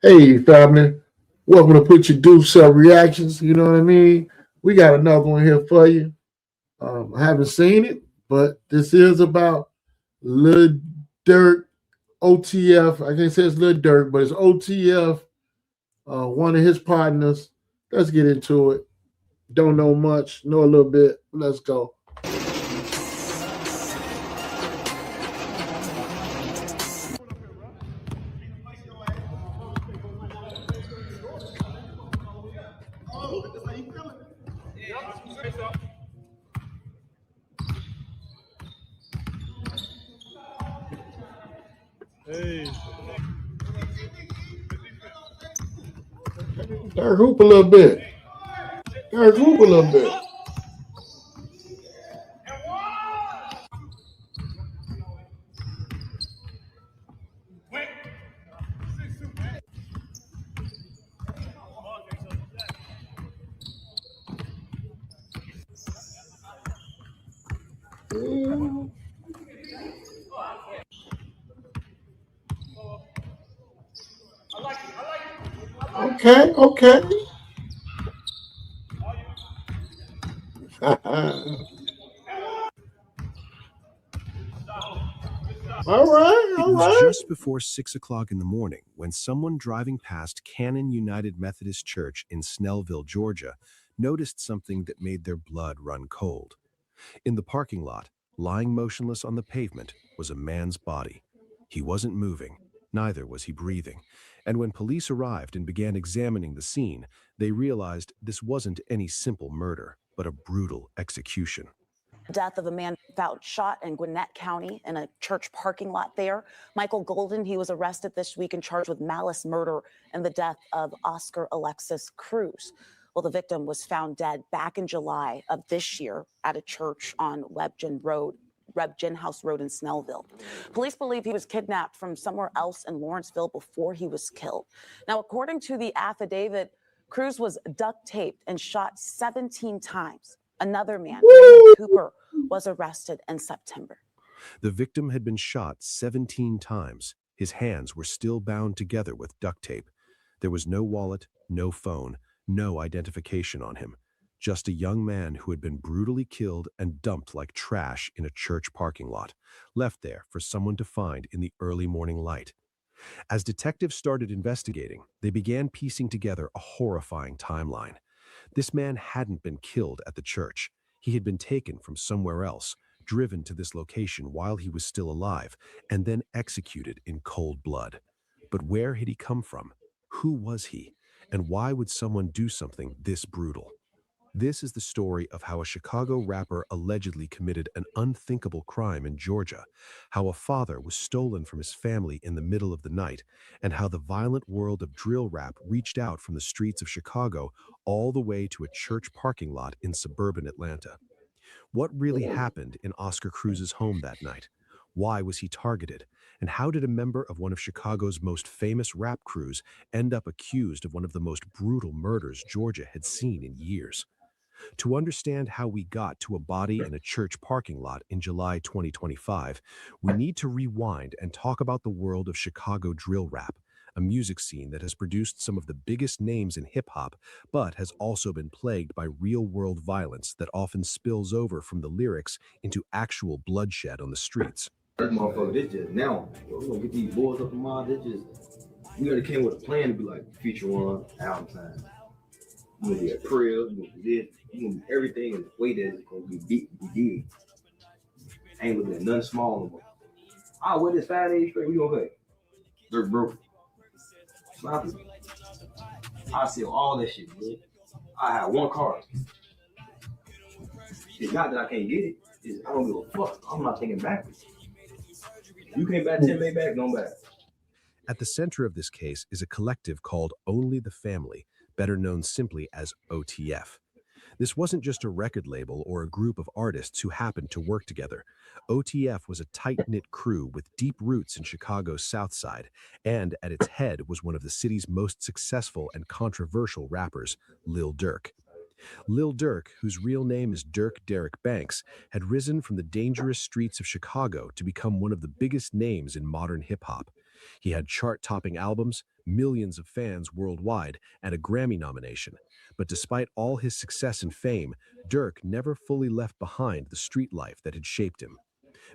Hey, family. Welcome to Put Your Dupes Up Reactions. You know what I mean? We got another one here for you. I haven't seen it, but this is about Lil Durk, OTF. I can't say it's Lil Durk, but it's OTF, one of his partners. Let's get into it. Don't know much, know a little bit. Let's go. Durk hoop a little bit. Durk hoop a little bit. Mm, okay, okay. All right, It all was right. just before 6 o'clock in the morning when someone driving past Cannon United Methodist Church in Snellville, Georgia, noticed something that made their blood run cold. In the parking lot, lying motionless on the pavement, was a man's body. He wasn't moving, neither was he breathing. And when police arrived and began examining the scene, they realized this wasn't any simple murder, but a brutal execution. Death of a man found shot in Gwinnett County in a church parking lot there. Michael Golden, he was arrested this week and charged with malice murder in the death of Oscar Alexis Cruz. Well, the victim was found dead back in July of this year at a church on Rebgen House Road in Snellville. Police believe he was kidnapped from somewhere else in Lawrenceville before he was killed. Now, according to the affidavit, Cruz was duct taped and shot 17 times. Another man, Raymond Cooper, was arrested in September. The victim had been shot 17 times. His hands were still bound together with duct tape. There was no wallet, no phone, no identification on him. Just a young man who had been brutally killed and dumped like trash in a church parking lot, left there for someone to find in the early morning light. As detectives started investigating, they began piecing together a horrifying timeline. This man hadn't been killed at the church. He had been taken from somewhere else, driven to this location while he was still alive, and then executed in cold blood. But where had he come from? Who was he? And why would someone do something this brutal? This is the story of how a Chicago rapper allegedly committed an unthinkable crime in Georgia, how a father was stolen from his family in the middle of the night, and how the violent world of drill rap reached out from the streets of Chicago all the way to a church parking lot in suburban Atlanta. What really happened in Oscar Cruz's home that night? Why was he targeted? And how did a member of one of Chicago's most famous rap crews end up accused of one of the most brutal murders Georgia had seen in years? To understand how we got to a body in a church parking lot in July 2025, we need to rewind and talk about the world of Chicago drill rap, a music scene that has produced some of the biggest names in hip hop, but has also been plagued by real world violence that often spills over from the lyrics into actual bloodshed on the streets. This motherfucker, this just now. We're gonna get these boys up in mind. This just we already came with a plan to be like future one, album time. You gonna be a crib, you gonna be this, you gonna be everything in the way that it's gonna be big. Ain't looking at nothing small no more. I wear this 5 days straight, we gonna play. Dirt broke. Sloppy. I sell all that shit, bro. I have one car. It's not that I can't get it. It's, I don't give a fuck. I'm not thinking backwards. You came back 10 days back, don't back. At the center of this case is a collective called Only the Family, better known simply as OTF. This wasn't just a record label or a group of artists who happened to work together. OTF was a tight-knit crew with deep roots in Chicago's South Side, and at its head was one of the city's most successful and controversial rappers, Lil Durk. Lil Durk, whose real name is Durk Derek Banks, had risen from the dangerous streets of Chicago to become one of the biggest names in modern hip-hop. He had chart-topping albums, millions of fans worldwide, and a Grammy nomination. But despite all his success and fame, Durk never fully left behind the street life that had shaped him.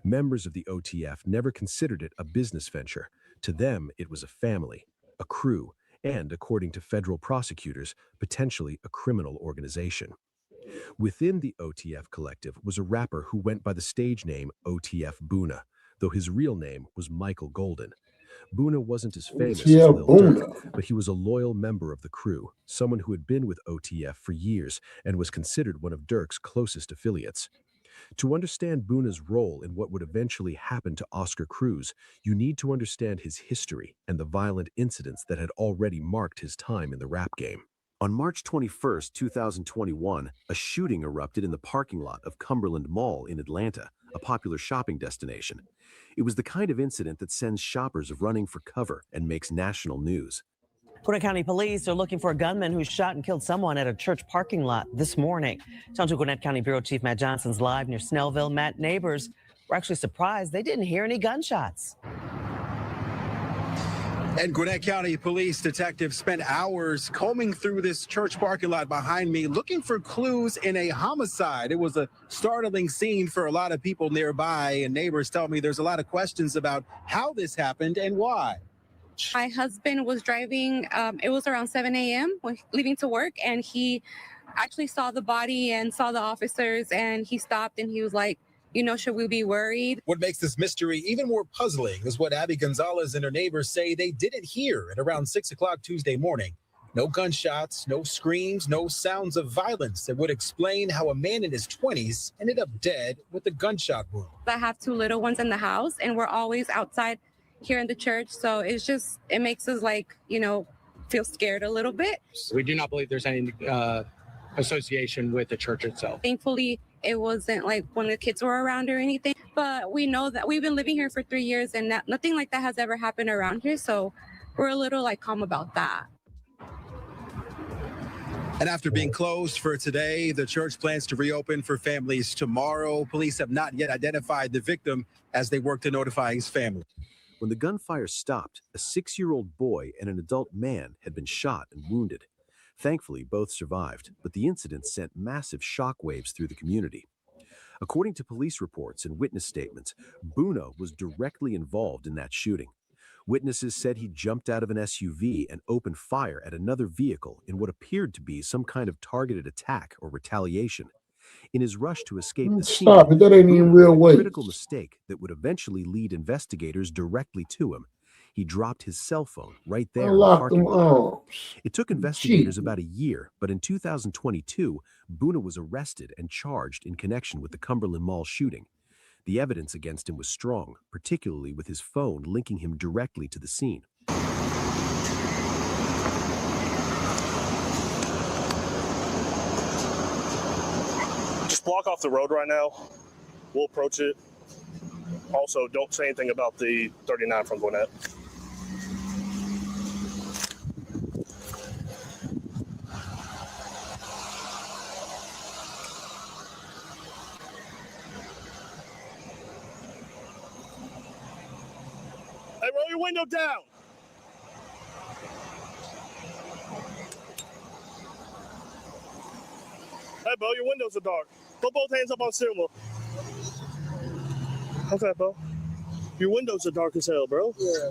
Members of the OTF never considered it a business venture. To them, it was a family, a crew, and, according to federal prosecutors, potentially a criminal organization. Within the OTF collective was a rapper who went by the stage name OTF Boona, though his real name was Michael Golden. Boona wasn't as famous as OTF Lil Boona. Durk, but he was a loyal member of the crew, someone who had been with OTF for years and was considered one of Durk's closest affiliates. To understand Boona's role in what would eventually happen to Oscar Cruz, you need to understand his history and the violent incidents that had already marked his time in the rap game. On March 21, 2021, a shooting erupted in the parking lot of Cumberland Mall in Atlanta, a popular shopping destination. It was the kind of incident that sends shoppers running for cover and makes national news. Gwinnett County Police are looking for a gunman who shot and killed someone at a church parking lot this morning. Central Gwinnett County Bureau Chief Matt Johnson's live near Snellville. Matt, neighbors were actually surprised they didn't hear any gunshots. And Gwinnett County Police detectives spent hours combing through this church parking lot behind me, looking for clues in a homicide. It was a startling scene for a lot of people nearby, and neighbors tell me there's a lot of questions about how this happened and why. My husband was driving, it was around 7 a.m. leaving to work, and he actually saw the body and saw the officers, and he stopped and he was like, you know, should we be worried? What makes this mystery even more puzzling is what Abby Gonzalez and her neighbors say they didn't hear at around 6 o'clock Tuesday morning. No gunshots, no screams, no sounds of violence that would explain how a man in his 20s ended up dead with a gunshot wound. I have two little ones in the house, and we're always outside here in the church, so it makes us, like, you know, feel scared a little bit. We do not believe there's any association with the church itself. Thankfully, it wasn't like when the kids were around or anything, but we know that we've been living here for 3 years and nothing like that has ever happened around here, so we're a little like calm about that. And after being closed for today, the church plans to reopen for families tomorrow. Police have not yet identified the victim as they work to notify his family. When the gunfire stopped, a 6-year-old boy and an adult man had been shot and wounded. Thankfully, both survived, but the incident sent massive shockwaves through the community. According to police reports and witness statements, Boona was directly involved in that shooting. Witnesses said he jumped out of an SUV and opened fire at another vehicle in what appeared to be some kind of targeted attack or retaliation. In his rush to escape the scene, Stop it, that ain't even real a weight. critical mistake that would eventually lead investigators directly to him. He dropped his cell phone right there in the Unlock parking them lot. arms. It took investigators Cheating. about a year, but in 2022, Boona was arrested and charged in connection with the Cumberland Mall shooting. The evidence against him was strong, particularly with his phone linking him directly to the scene. Just block off the road right now. We'll approach it. Also, don't say anything about the 39 from Gwinnett. Hey, roll your window down. Hey, Bo, your windows are dark. Put both hands up on steering wheel. Okay, Bo. Your windows are dark as hell, bro. Yeah,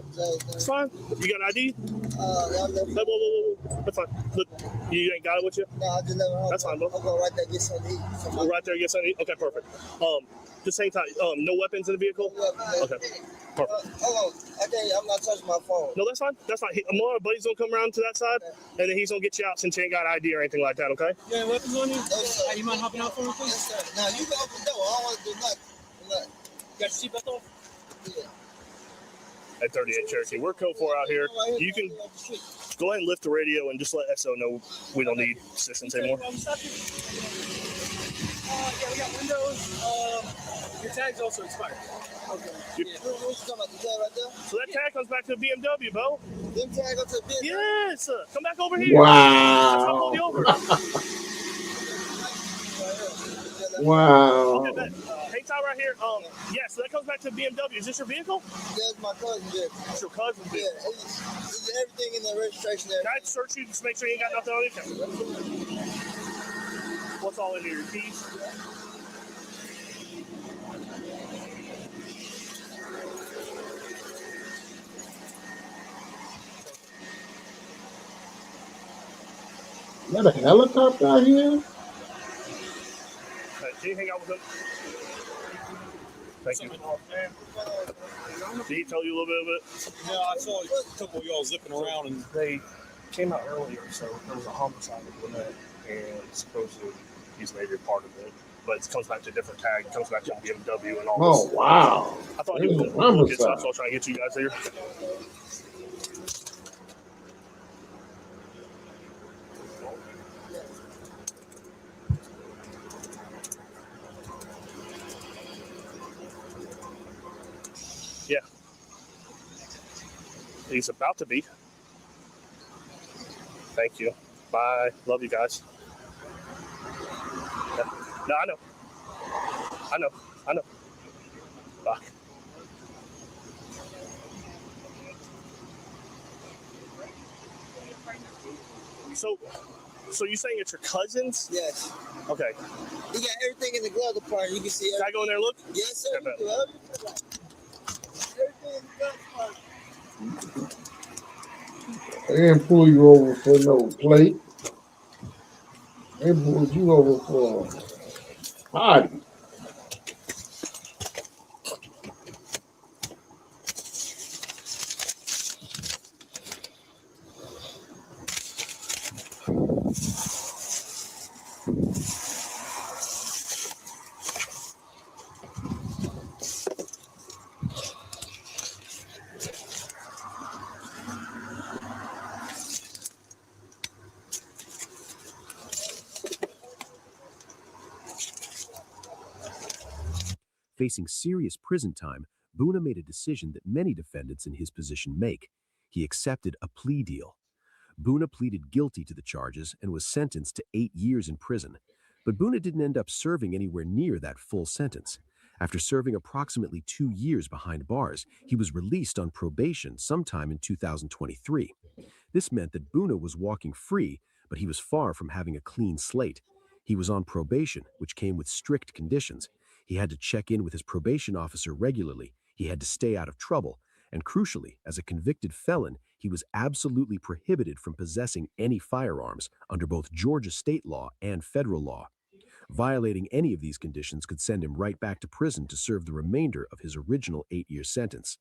It's fine. You got an ID? yeah, Hey, whoa. That's fine. Look, you ain't got it with you? no, I just never. That's fine, bro. I'm going right there get something to eat. We're right there, get something. Okay, perfect. Just hang tight. No weapons in the vehicle? Okay, perfect. Hold on. I'm not touching my phone. No, that's fine. That's fine. Our buddy's gonna come around to that side, and then he's gonna get you out since you ain't got ID or anything like that, okay? You ain't weapons on you? Yes, sir. You mind hopping out for me, please? Yes, sir. Now, you can open the door. I don't want to do nothing. You got your seatbelt on? Yeah. At 38 Cherokee. We're code 4 out here. You can go ahead and lift the radio and just let SO know we don't need assistance anymore. Yeah, we got windows. Your tag's also expired. Okay. Yeah. What's talking about, the tag right there? So that tag comes back to the BMW, Bo. Them tag up to the BMW? Yes. Come back over here. Wow. That's why I pulled you over. Wow. Okay, hang tight right here. Yeah, so that comes back to BMW. Is this your vehicle? That's my cousin. It's your cousin's vehicle. Yeah, it's everything in the registration there. Can I search you just make sure you ain't got nothing on you? What's all in here? Your keys? Is that a helicopter out here? Can you hang out with him? Thank you. Did he tell you a little bit of it? Yeah, I saw a couple of y'all zipping around, and they came out earlier, so there was a homicide with that, and supposedly he's maybe a part of it. But it comes back to a different tag. It comes back to BMW and all this. Oh, wow. I thought he was a little kid stuff, so I was trying to get you guys here. Yeah. He's about to be. Thank you. Bye. Love you guys. Yeah. No, I know. I know. Bye. So you saying it's your cousin's? Yes. Okay. He got everything in the glove department. You can see everything. Can I go in there and look? Yes, sir. Okay, Everything in the glove department. They didn't pull you over for no plate. They pulled you over for a party. Facing serious prison time, Buna made a decision that many defendants in his position make. He accepted a plea deal. Buna pleaded guilty to the charges and was sentenced to 8 years in prison. But Buna didn't end up serving anywhere near that full sentence. After serving approximately 2 years behind bars, he was released on probation sometime in 2023. This meant that Buna was walking free, but he was far from having a clean slate. He was on probation, which came with strict conditions. He had to check in with his probation officer regularly. He had to stay out of trouble. And crucially, as a convicted felon, he was absolutely prohibited from possessing any firearms under both Georgia state law and federal law. Violating any of these conditions could send him right back to prison to serve the remainder of his original 8-year sentence.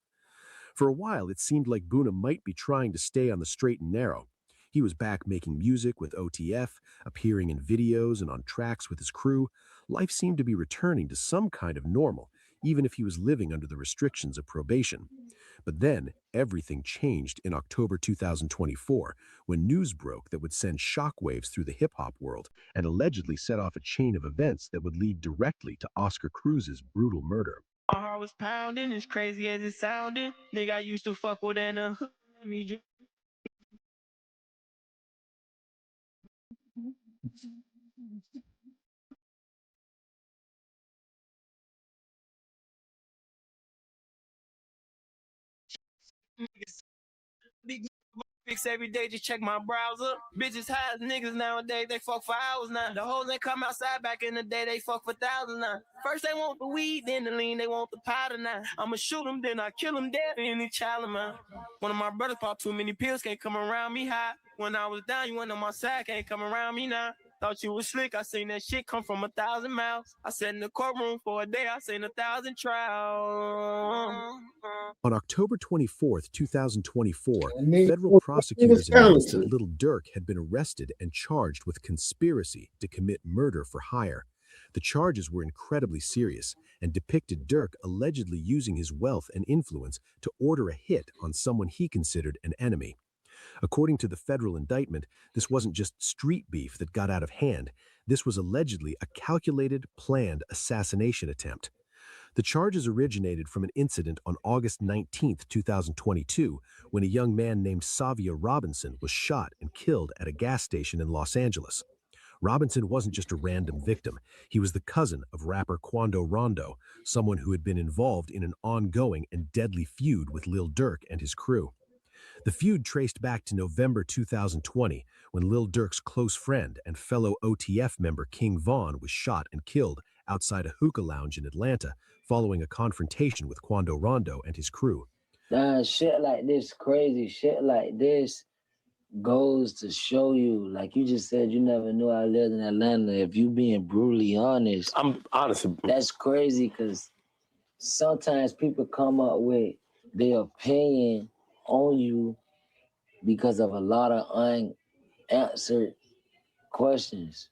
For a while, it seemed like Buna might be trying to stay on the straight and narrow. He was back making music with OTF, appearing in videos and on tracks with his crew. Life seemed to be returning to some kind of normal, even if he was living under the restrictions of probation. But then, everything changed in October 2024, when news broke that would send shockwaves through the hip-hop world and allegedly set off a chain of events that would lead directly to Oscar Cruz's brutal murder. My heart was pounding, as crazy as it sounded. Nigga, I used to fuck with in a hood. Big fix every day, just check my browser. Bitches high as niggas nowadays, they fuck for hours now. The hoes that come outside back in the day, they fuck for thousands now. First they want the weed, then the lean, they want the powder now. I'ma shoot them, then I kill them dead, any child of mine. One of my brothers popped too many pills, can't come around me high. When I was down, you went on my side, can't come around me now. Thought you was slick, I seen that shit come from 1,000 miles. I sat in the courtroom for a day, I seen 1,000 trials. On October 24, 2024, federal prosecutors announced that little Durk had been arrested and charged with conspiracy to commit murder for hire. The charges were incredibly serious and depicted Durk allegedly using his wealth and influence to order a hit on someone he considered an enemy. According to the federal indictment, this wasn't just street beef that got out of hand. This was allegedly a calculated, planned assassination attempt. The charges originated from an incident on August 19, 2022, when a young man named Savia Robinson was shot and killed at a gas station in Los Angeles. Robinson wasn't just a random victim. He was the cousin of rapper Quando Rondo, someone who had been involved in an ongoing and deadly feud with Lil Durk and his crew. The feud traced back to November 2020, when Lil Durk's close friend and fellow OTF member King Von was shot and killed outside a hookah lounge in Atlanta following a confrontation with Quando Rondo and his crew. Shit like this, crazy shit like this goes to show you, like you just said, you never knew I lived in Atlanta. If you being brutally honest, I'm honest. That's crazy because sometimes people come up with their opinion on you because of a lot of unanswered questions.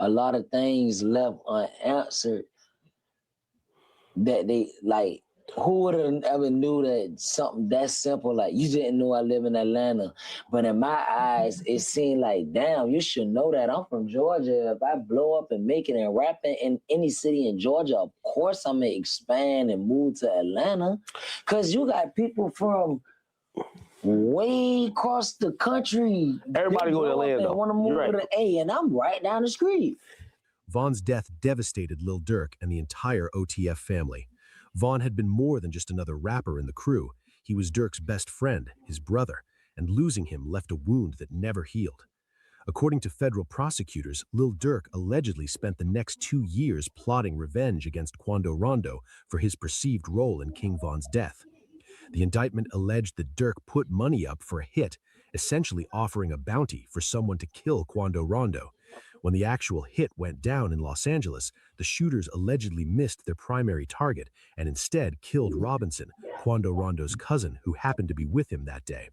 A lot of things left unanswered that they like. Who would have ever knew that something that simple, like you didn't know I live in Atlanta, but in my eyes, it seemed like, damn, you should know that I'm from Georgia. If I blow up and make it and rapping in any city in Georgia, of course I'm gonna expand and move to Atlanta, cause you got people from way across the country. Everybody go to Atlanta. Want to move to the A, and I'm right down the street. Von's death devastated Lil Durk and the entire OTF family. Von had been more than just another rapper in the crew. He was Durk's best friend, his brother, and losing him left a wound that never healed. According to federal prosecutors, Lil Durk allegedly spent the next 2 years plotting revenge against Quando Rondo for his perceived role in King Von's death. The indictment alleged that Durk put money up for a hit, essentially offering a bounty for someone to kill Quando Rondo. When the actual hit went down in Los Angeles, the shooters allegedly missed their primary target and instead killed Robinson, Quando Rondo's cousin, who happened to be with him that day.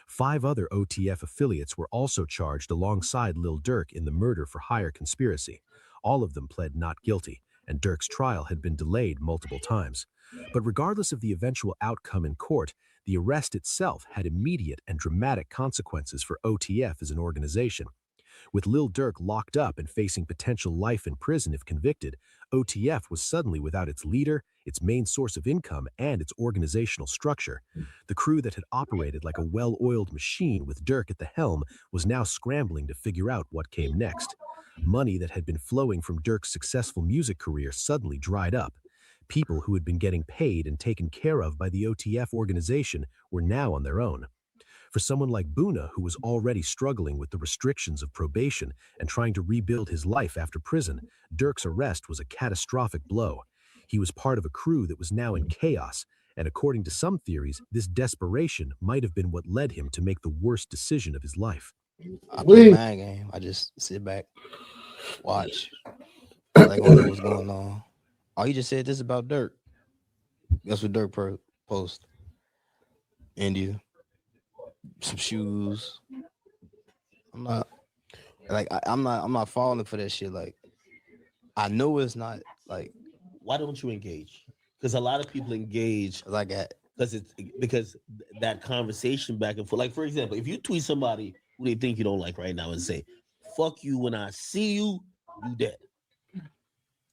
5 other OTF affiliates were also charged alongside Lil Durk in the murder-for-hire conspiracy. All of them pled not guilty, and Durk's trial had been delayed multiple times. But regardless of the eventual outcome in court, the arrest itself had immediate and dramatic consequences for OTF as an organization. With Lil Durk locked up and facing potential life in prison if convicted, OTF was suddenly without its leader, its main source of income, and its organizational structure. The crew that had operated like a well-oiled machine with Durk at the helm was now scrambling to figure out what came next. Money that had been flowing from Durk's successful music career suddenly dried up. People who had been getting paid and taken care of by the OTF organization were now on their own. For someone like Boona, who was already struggling with the restrictions of probation and trying to rebuild his life after prison, Durk's arrest was a catastrophic blow. He was part of a crew that was now in chaos, and according to some theories, this desperation might have been what led him to make the worst decision of his life. I play my game. I just sit back, watch, like what was going on. Oh, he just said this about Durk. That's what Durk post. India. Some shoes. I'm not falling for that shit. Like, I know it's not like. Why don't you engage? Because a lot of people engage because that conversation back and forth. Like, for example, if you tweet somebody who they think you don't like right now and say, "Fuck you when I see you," you dead.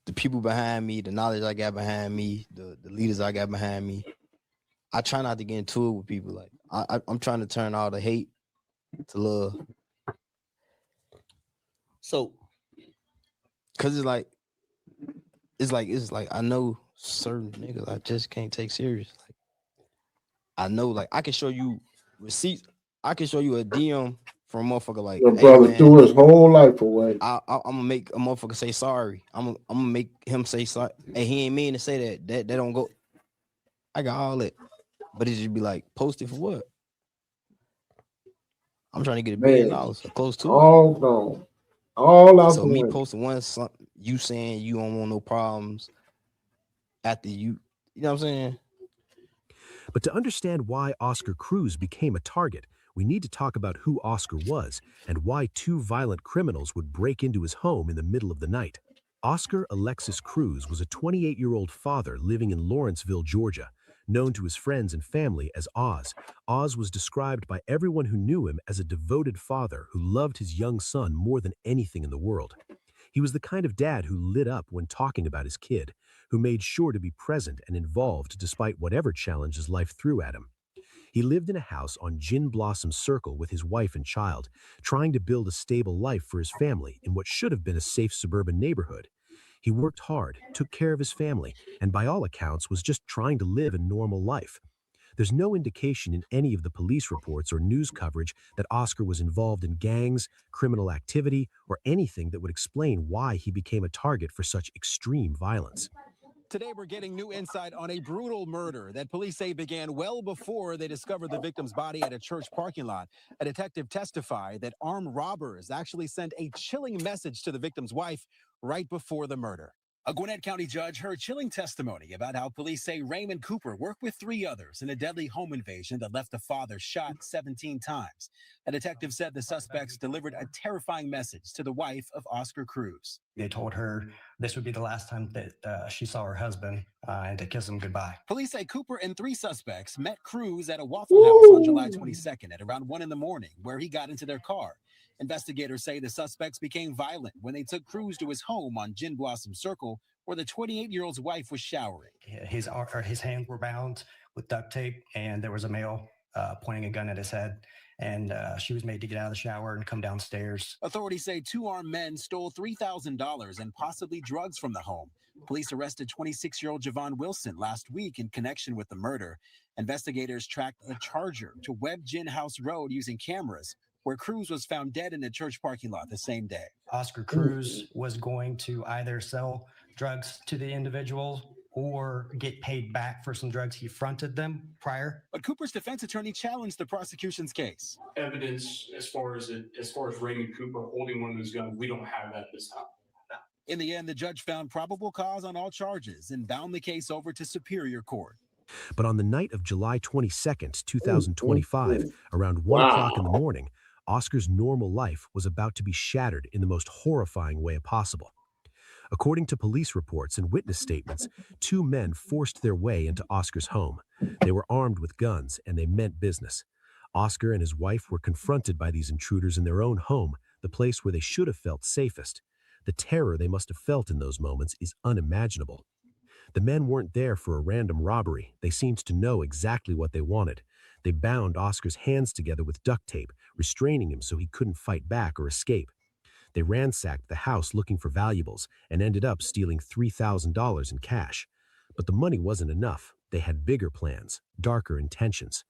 The people behind me, the knowledge I got behind me, the leaders I got behind me. I try not to get into it with people. Like I'm trying to turn all the hate to love. So, cause it's like I know certain niggas I just can't take serious. Like I know, like I can show you receipts. I can show you a DM from a motherfucker like your brother threw his whole life away. I'm gonna make a motherfucker say sorry. I'm gonna make him say sorry. And he ain't mean to say that. That don't go. I got all that. But it just be like, post it for what? I'm trying to get $1 billion, close to all it. Gone. All out. So me posting you saying you don't want no problems after you know what I'm saying? But to understand why Oscar Cruz became a target, we need to talk about who Oscar was and why 2 violent criminals would break into his home in the middle of the night. Oscar Alexis Cruz was a 28-year-old father living in Lawrenceville, Georgia. Known to his friends and family as Oz, Oz was described by everyone who knew him as a devoted father who loved his young son more than anything in the world. He was the kind of dad who lit up when talking about his kid, who made sure to be present and involved despite whatever challenges life threw at him. He lived in a house on Gin Blossom Circle with his wife and child, trying to build a stable life for his family in what should have been a safe suburban neighborhood. He worked hard, took care of his family, and by all accounts was just trying to live a normal life. There's no indication in any of the police reports or news coverage that Oscar was involved in gangs, criminal activity, or anything that would explain why he became a target for such extreme violence. Today, we're getting new insight on a brutal murder that police say began well before they discovered the victim's body at a church parking lot. A detective testified that armed robbers actually sent a chilling message to the victim's wife right before the murder. A Gwinnett County judge heard chilling testimony about how police say Raymond Cooper worked with 3 others in a deadly home invasion that left the father shot 17 times. A detective said the suspects delivered a terrifying message to the wife of Oscar Cruz. They told her this would be the last time that she saw her husband and to kiss him goodbye. Police say Cooper and 3 suspects met Cruz at a Waffle House on July 22nd at around 1 a.m, where he got into their car. Investigators say the suspects became violent when they took Cruz to his home on Gin Blossom Circle, where the 28-year-old's wife was showering. His hands were bound with duct tape, and there was a male pointing a gun at his head. And she was made to get out of the shower and come downstairs. Authorities say 2 armed men stole $3,000 and possibly drugs from the home. Police arrested 26-year-old Javon Wilson last week in connection with the murder. Investigators tracked a Charger to Webb Gin House Road using cameras, where Cruz was found dead in a church parking lot the same day. Oscar Cruz was going to either sell drugs to the individual or get paid back for some drugs he fronted them prior. But Cooper's defense attorney challenged the prosecution's case. Evidence as far as Raymond Cooper holding one of those guns, we don't have that this time. In the end, the judge found probable cause on all charges and bound the case over to Superior Court. But on the night of July 22nd, 2025, around 1 o'clock in the morning, Oscar's normal life was about to be shattered in the most horrifying way possible. According to police reports and witness statements, 2 men forced their way into Oscar's home. They were armed with guns, and they meant business. Oscar and his wife were confronted by these intruders in their own home, the place where they should have felt safest. The terror they must have felt in those moments is unimaginable. The men weren't there for a random robbery. They seemed to know exactly what they wanted. They bound Oscar's hands together with duct tape, restraining him so he couldn't fight back or escape. They ransacked the house looking for valuables and ended up stealing $3,000 in cash. But the money wasn't enough. They had bigger plans, darker intentions.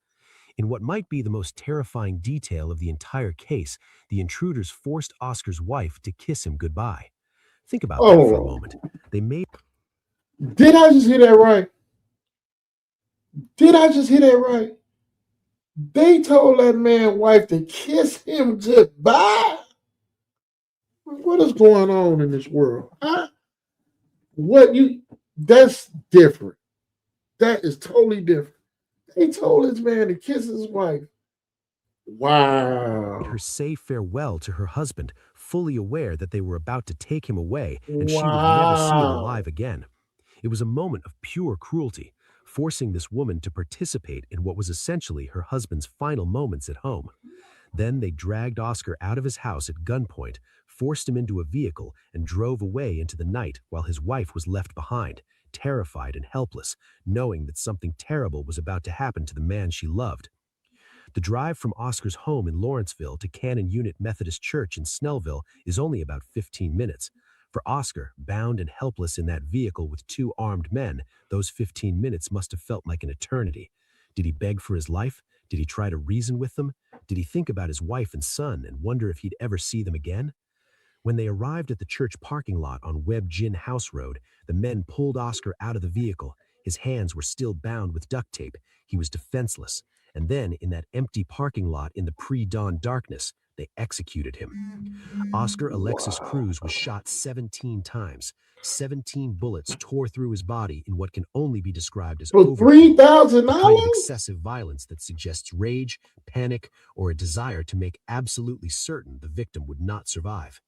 In what might be the most terrifying detail of the entire case, the intruders forced Oscar's wife to kiss him goodbye. Think about that for a moment. They made... Did I just hear that right? Did I just hear that right? They told that man's wife to kiss him goodbye? What is going on in this world? Huh? That's different. That is totally different. They told this man to kiss his wife. Wow. Her say farewell to her husband, fully aware that they were about to take him away and she would never see him alive again. It was a moment of pure cruelty, forcing this woman to participate in what was essentially her husband's final moments at home. Then they dragged Oscar out of his house at gunpoint, forced him into a vehicle, and drove away into the night while his wife was left behind, terrified and helpless, knowing that something terrible was about to happen to the man she loved. The drive from Oscar's home in Lawrenceville to Cannon Unit Methodist Church in Snellville is only about 15 minutes. For Oscar, bound and helpless in that vehicle with 2 armed men, those 15 minutes must have felt like an eternity. Did he beg for his life? Did he try to reason with them? Did he think about his wife and son and wonder if he'd ever see them again? When they arrived at the church parking lot on Webb Gin House Road, the men pulled Oscar out of the vehicle. His hands were still bound with duct tape. He was defenseless. And then, in that empty parking lot in the pre-dawn darkness, they executed him. Oscar Alexis Cruz was shot 17 times. 17 bullets tore through his body in what can only be described as for $3,000, kind of excessive violence that suggests rage, panic, or a desire to make absolutely certain the victim would not survive.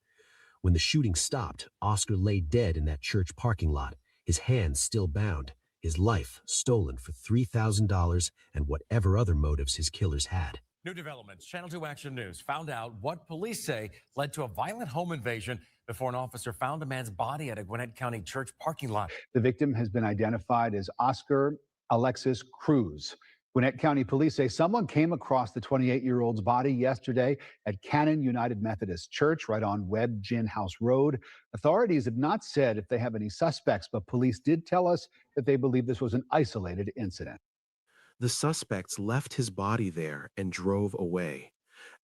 When the shooting stopped, Oscar lay dead in that church parking lot, his hands still bound, his life stolen for $3,000 and whatever other motives his killers had. New developments. Channel 2 Action News found out what police say led to a violent home invasion before an officer found a man's body at a Gwinnett County church parking lot. The victim has been identified as Oscar Alexis Cruz. Gwinnett County Police say someone came across the 28-year-old's body yesterday at Cannon United Methodist Church right on Webb Gin House Road. Authorities have not said if they have any suspects, but police did tell us that they believe this was an isolated incident. The suspects left his body there and drove away.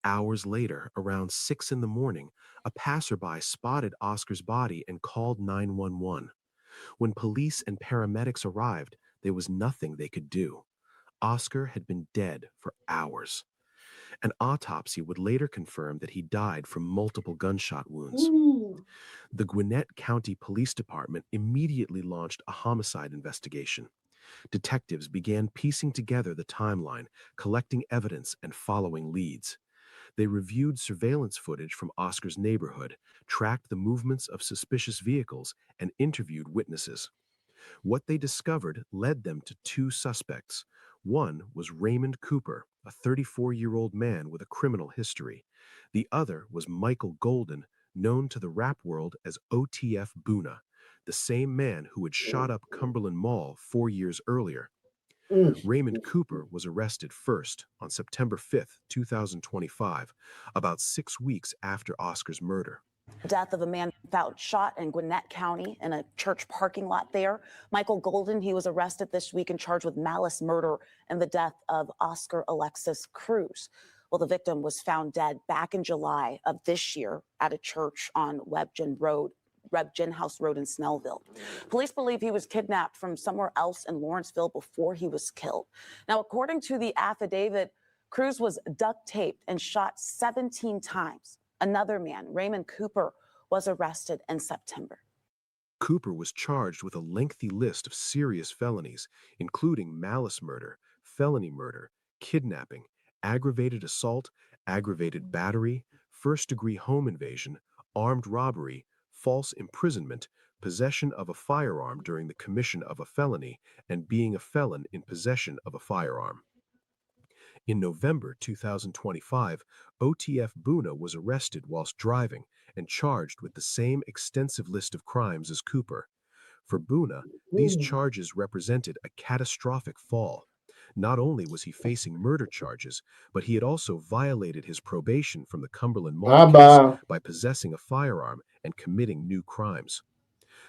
Hours later, around 6 in the morning, a passerby spotted Oscar's body and called 911. When police and paramedics arrived, there was nothing they could do. Oscar had been dead for hours. An autopsy would later confirm that he died from multiple gunshot wounds. The Gwinnett County Police Department immediately launched a homicide investigation. Detectives began piecing together the timeline, collecting evidence and following leads. They reviewed surveillance footage from Oscar's neighborhood, tracked the movements of suspicious vehicles, and interviewed witnesses. What they discovered led them to two suspects. One was Raymond Cooper, a 34-year-old man with a criminal history. The other was Michael Golden, known to the rap world as OTF Boona, the same man who had shot up Cumberland Mall 4 years earlier. Raymond Cooper was arrested first on September 5th, 2025, about 6 weeks after Oscar's murder. Death of a man found shot in Gwinnett County in a church parking lot there. Michael Golden, he was arrested this week and charged with malice murder and the death of Oscar Alexis Cruz. Well, the victim was found dead back in July of this year at a church on Webb Gin House Road in Snellville. Police believe he was kidnapped from somewhere else in Lawrenceville before he was killed. Now, according to the affidavit, Cruz was duct taped and shot 17 times. Another man, Raymond Cooper, was arrested in September. Cooper was charged with a lengthy list of serious felonies, including malice murder, felony murder, kidnapping, aggravated assault, aggravated battery, first-degree home invasion, armed robbery, false imprisonment, possession of a firearm during the commission of a felony, and being a felon in possession of a firearm. In November 2025, OTF Boona was arrested whilst driving and charged with the same extensive list of crimes as Cooper. For Boona, these charges represented a catastrophic fall. Not only was he facing murder charges, but he had also violated his probation from the Cumberland Mall case by possessing a firearm and committing new crimes.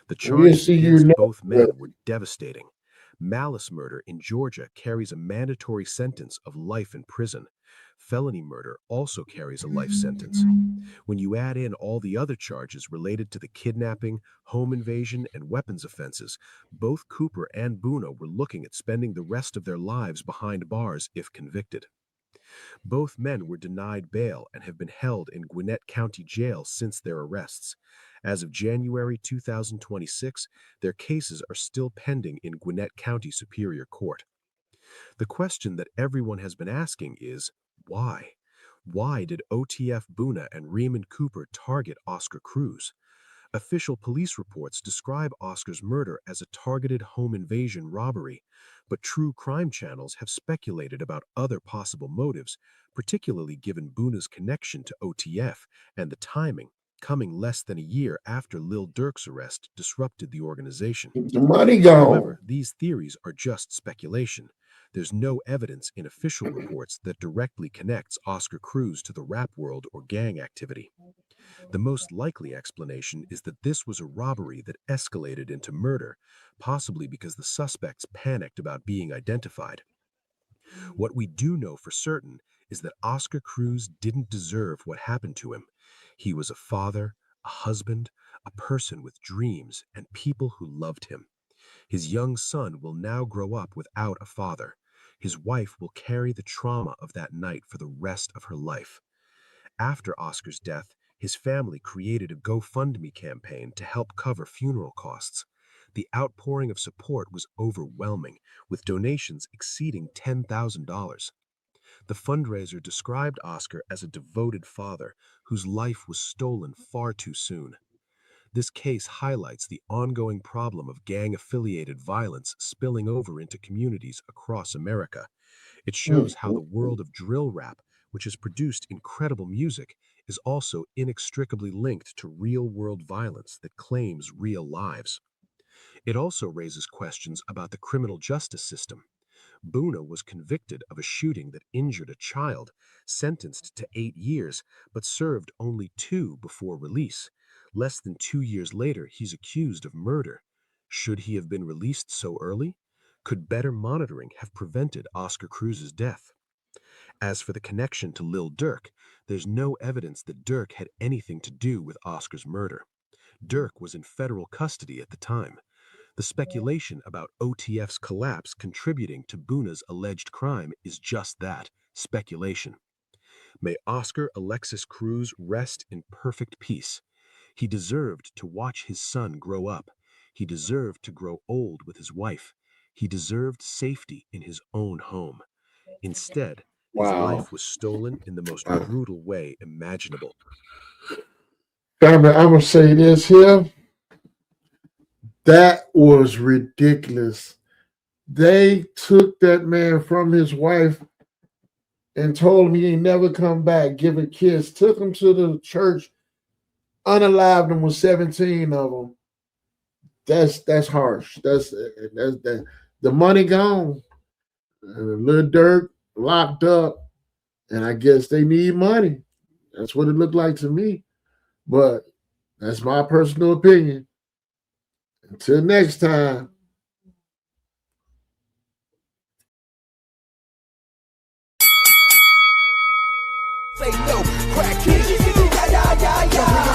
The charges against both men were devastating. Malice murder in Georgia carries a mandatory sentence of life in prison. Felony murder also carries a life sentence. When you add in all the other charges related to the kidnapping, home invasion, and weapons offenses, both Cooper and Boona were looking at spending the rest of their lives behind bars if convicted. Both men were denied bail and have been held in Gwinnett County Jail since their arrests. As of January 2026, their cases are still pending in Gwinnett County Superior Court. The question that everyone has been asking is, why? Why did OTF Boona and Raymond Cooper target Oscar Cruz? Official police reports describe Oscar's murder as a targeted home invasion robbery, but true crime channels have speculated about other possible motives, particularly given Boona's connection to OTF and the timing, coming less than a year after Lil Durk's arrest disrupted the organization. The money gone. However, these theories are just speculation. There's no evidence in official reports that directly connects Oscar Cruz to the rap world or gang activity. The most likely explanation is that this was a robbery that escalated into murder, possibly because the suspects panicked about being identified. What we do know for certain is that Oscar Cruz didn't deserve what happened to him. He was a father, a husband, a person with dreams, and people who loved him. His young son will now grow up without a father. His wife will carry the trauma of that night for the rest of her life. After Oscar's death, his family created a GoFundMe campaign to help cover funeral costs. The outpouring of support was overwhelming, with donations exceeding $10,000. The fundraiser described Oscar as a devoted father whose life was stolen far too soon. This case highlights the ongoing problem of gang-affiliated violence spilling over into communities across America. It shows how the world of drill rap, which has produced incredible music, is also inextricably linked to real-world violence that claims real lives. It also raises questions about the criminal justice system. Boona was convicted of a shooting that injured a child, sentenced to 8 years, but served only 2 before release. Less than 2 years later, he's accused of murder. Should he have been released so early? Could better monitoring have prevented Oscar Cruz's death? As for the connection to Lil Durk, there's no evidence that Durk had anything to do with Oscar's murder. Durk was in federal custody at the time. The speculation about OTF's collapse contributing to Boona's alleged crime is just that, speculation. May Oscar Alexis Cruz rest in perfect peace. He deserved to watch his son grow up. He deserved to grow old with his wife. He deserved safety in his own home. Instead, his Wow. life was stolen in the most brutal way imaginable. Family, I'm going to say this here. That was ridiculous. They took that man from his wife and told him he ain't never come back, give a kiss, took him to the church, unalived him with 17 of them. That's harsh. That's the money gone. Little Durk locked up, and I guess they need money. That's what it looked like to me. But that's my personal opinion. Until next time. Say no, crack kids. Yeah, yeah, yeah, yeah.